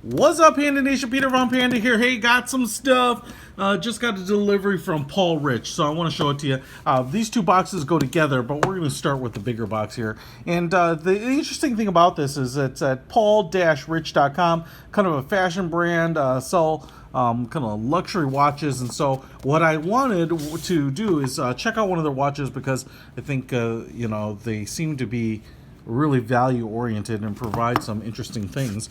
What's up, Panda Nation? Peter Von Panda here. Hey, got some stuff. Just got a delivery from Paul Rich, so I want to show it to you. These two boxes go together, but we're going to start with the bigger box here. And the interesting thing about this is it's at paul-rich.com, kind of a fashion brand, sell kind of luxury watches. And so what I wanted to do is check out one of their watches because I think, they seem to be really value oriented and provide some interesting things.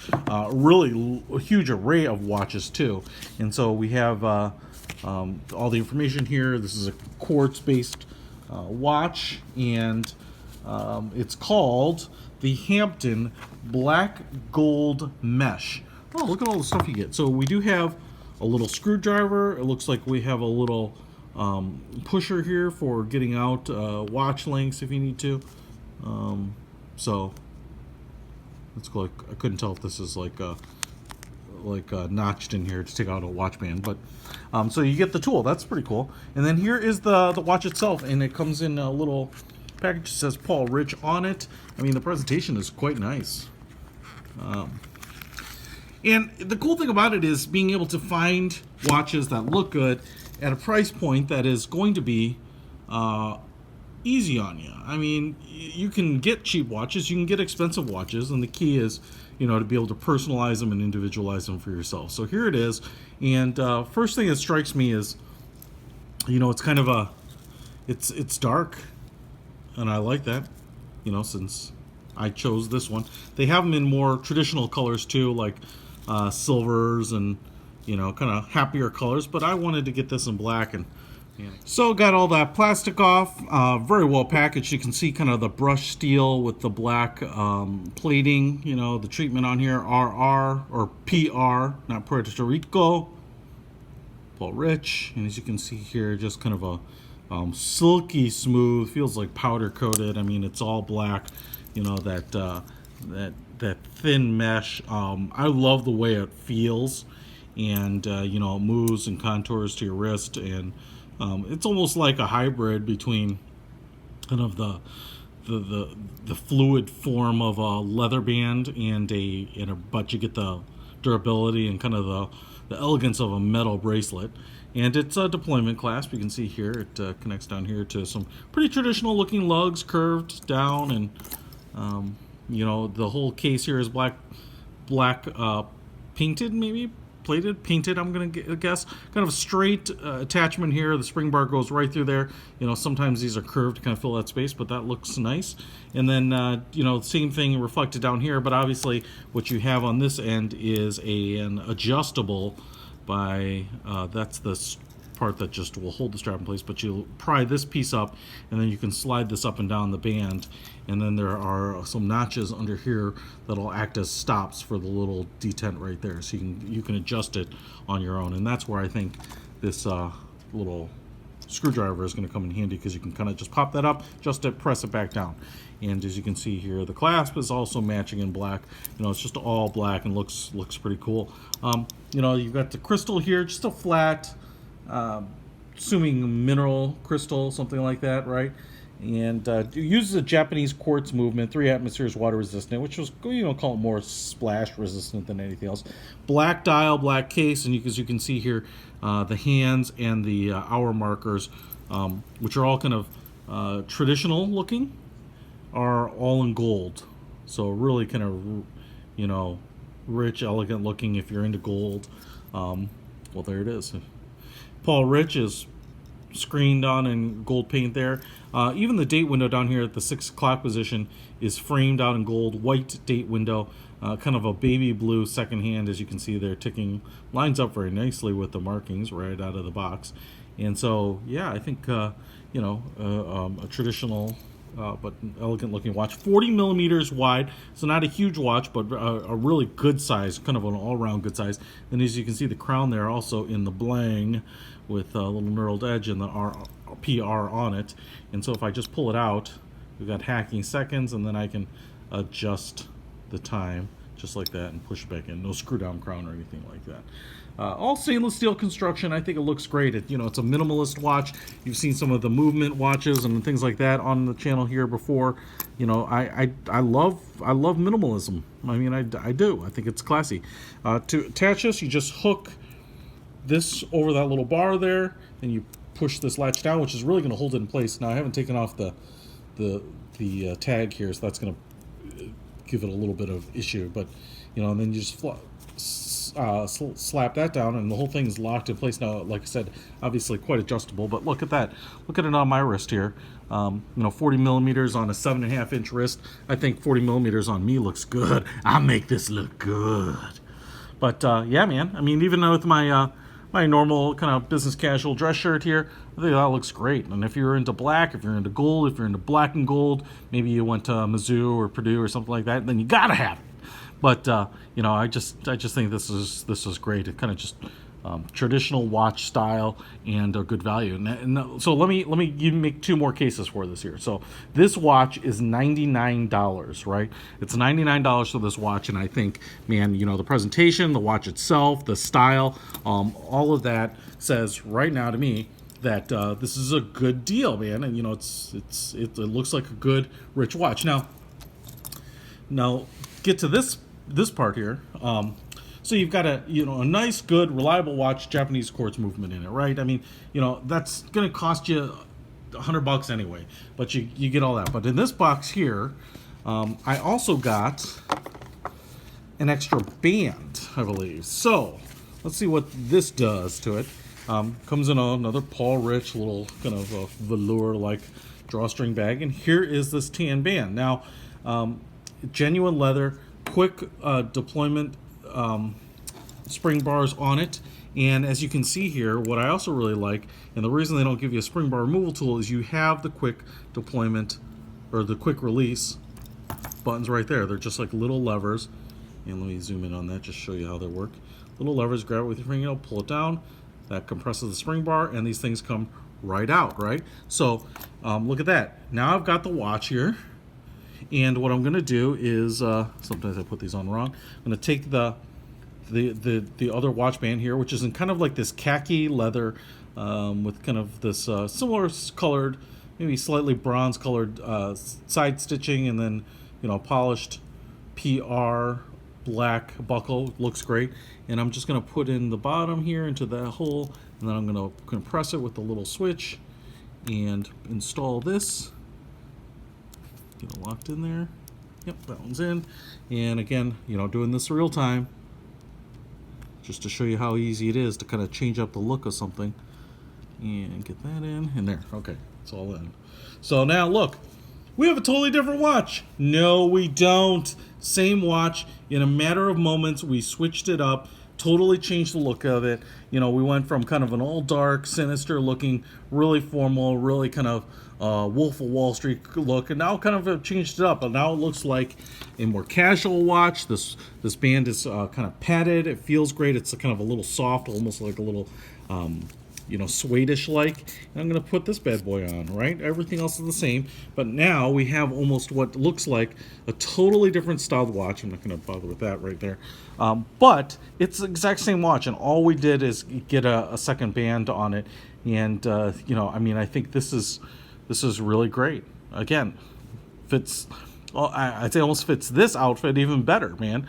Really a huge array of watches too. And so we have all the information here. This is a quartz based watch, and it's called the Hampton Black Gold Mesh. Oh, look at all the stuff you get. So we do have a little screwdriver. It looks like we have a little pusher here for getting out watch links if you need to. So let's go. I couldn't tell if this is like notched in here to take out a watch band, but so you get the tool. That's pretty cool. And then here is the watch itself, and it comes in a little package that says Paul Rich on it. I mean, the presentation is quite nice. And the cool thing about it is being able to find watches that look good at a price point that is going to be easy on you. I mean, you can get cheap watches, you can get expensive watches, and the key is, to be able to personalize them and individualize them for yourself. So here it is, and first thing that strikes me is, it's kind of it's dark, and I like that, since I chose this one. They have them in more traditional colors too, like silvers and, kind of happier colors, but I wanted to get this in black. And so got all that plastic off, very well packaged. You can see kind of the brushed steel with the black plating, the treatment on here, RR or PR, not Puerto Rico, Paul Rich. And as you can see here, just kind of a silky smooth, feels like powder coated. I mean, it's all black, that thin mesh. I love the way it feels, and it moves and contours to your wrist, and it's almost like a hybrid between kind of the fluid form of a leather band but you get the durability and kind of the elegance of a metal bracelet. And it's a deployment clasp. You can see here it connects down here to some pretty traditional looking lugs, curved down, and the whole case here is black painted, maybe plated, painted, I'm gonna guess. Kind of a straight attachment here. The spring bar goes right through there. Sometimes these are curved to kind of fill that space, but that looks nice. And then same thing reflected down here, but obviously what you have on this end is an adjustable by that's the part that just will hold the strap in place, but you'll pry this piece up, and then you can slide this up and down the band, and then there are some notches under here that'll act as stops for the little detent right there, so you can adjust it on your own. And that's where I think this little screwdriver is going to come in handy, because you can kind of just pop that up, adjust it, press it back down. And as you can see here, the clasp is also matching in black. It's just all black and looks pretty cool. You've got the crystal here, just a flat, assuming mineral crystal, something like that, right? And it uses a Japanese quartz movement, 3 atmospheres water resistant, which was, call it more splash resistant than anything else. Black dial, black case, and as you can see here, the hands and the hour markers, which are all kind of traditional looking, are all in gold. So really kind of, rich, elegant looking if you're into gold. Well, there it is. Paul Rich is screened on in gold paint there. Even the date window down here at the 6 o'clock position is framed out in gold, white date window, kind of a baby blue second hand, as you can see there, ticking, lines up very nicely with the markings right out of the box. And so, yeah, I think, a traditional but elegant looking watch, 40 millimeters wide, so not a huge watch, but a really good size, kind of an all-around good size. And as you can see, the crown there also in the bling with a little knurled edge and the PR on it. And so if I just pull it out, we've got hacking seconds, and then I can adjust the time just like that, and push it back in. No screw down crown or anything like that. All stainless steel construction. I think it looks great. It's a minimalist watch. You've seen some of the movement watches and things like that on the channel here before. I love minimalism. I mean, I do. I think it's classy. To attach this, you just hook this over that little bar there, and you push this latch down, which is really going to hold it in place. Now, I haven't taken off the tag here, so that's going to give it a little bit of issue. But and then you just slap that down, and the whole thing is locked in place. Now, like I said, obviously quite adjustable, but look at that. Look at it on my wrist here. 40 millimeters on a 7.5-inch wrist. I think 40 millimeters on me looks good. I make this look good. But yeah, man. I mean, even with my my normal kind of business casual dress shirt here, I think that looks great. And if you're into black, if you're into gold, if you're into black and gold, maybe you went to Mizzou or Purdue or something like that, then you gotta have it. But I just think this is great. It kind of just traditional watch style and a good value. And so let me make two more cases for this here. So this watch is $99, right? It's $99 for this watch, and I think, man, the presentation, the watch itself, the style, all of that says right now to me that this is a good deal, man. And it looks like a good rich watch. Now get to this part here. So you've got a nice, good, reliable watch, Japanese quartz movement in it, right? I mean, that's going to cost you $100 anyway, but you get all that. But in this box here, I also got an extra band, I believe. So let's see what this does to it. Comes in another Paul Rich little kind of a velour-like drawstring bag, and here is this tan band. Now, genuine leather, quick deployment spring bars on it, and as you can see here, what I also really like, and the reason they don't give you a spring bar removal tool, is you have the quick deployment or the quick release buttons right there. They're just like little levers, and let me zoom in on that, just show you how they work. Little levers, grab it with your fingernail, pull it down, that compresses the spring bar, and these things come right out, right? So look at that. Now I've got the watch here, and what I'm going to do is, sometimes I put these on wrong, I'm going to take the other watch band here, which is in kind of like this khaki leather with kind of this similar colored, maybe slightly bronze colored side stitching, and then polished PR black buckle. Looks great. And I'm just going to put in the bottom here into that hole, and then I'm going to compress it with the little switch and install this. Get it locked in there. Yep, that one's in. And again, doing this real time, just to show you how easy it is to kind of change up the look of something. And get that in there. Okay, it's all in. So now look, we have a totally different watch. No, we don't. Same watch. In a matter of moments, we switched it up, totally changed the look of it. We went from kind of an all dark, sinister looking, really formal, really kind of Wolf of Wall Street look, and now kind of have changed it up. But now it looks like a more casual watch. This band is kind of padded. It feels great. It's kind of a little soft, almost like a little suede-ish like. And I'm going to put this bad boy on, right? Everything else is the same, but now we have almost what looks like a totally different styled watch. I'm not going to bother with that right there. But it's the exact same watch, and all we did is get a second band on it. And I mean, I think this is really great. Again, fits. Well, I'd say almost fits this outfit even better, man.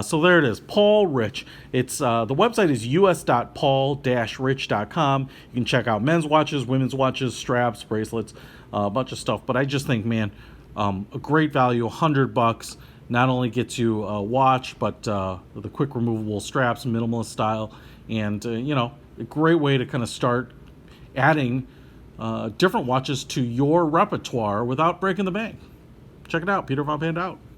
So there it is, Paul Rich. It's the website is us.paul-rich.com. You can check out men's watches, women's watches, straps, bracelets, a bunch of stuff. But I just think, man, a great value, $100. Not only gets you a watch, but the quick removable straps, minimalist style, and a great way to kind of start adding different watches to your repertoire without breaking the bank. Check it out. Peter Von Panda out.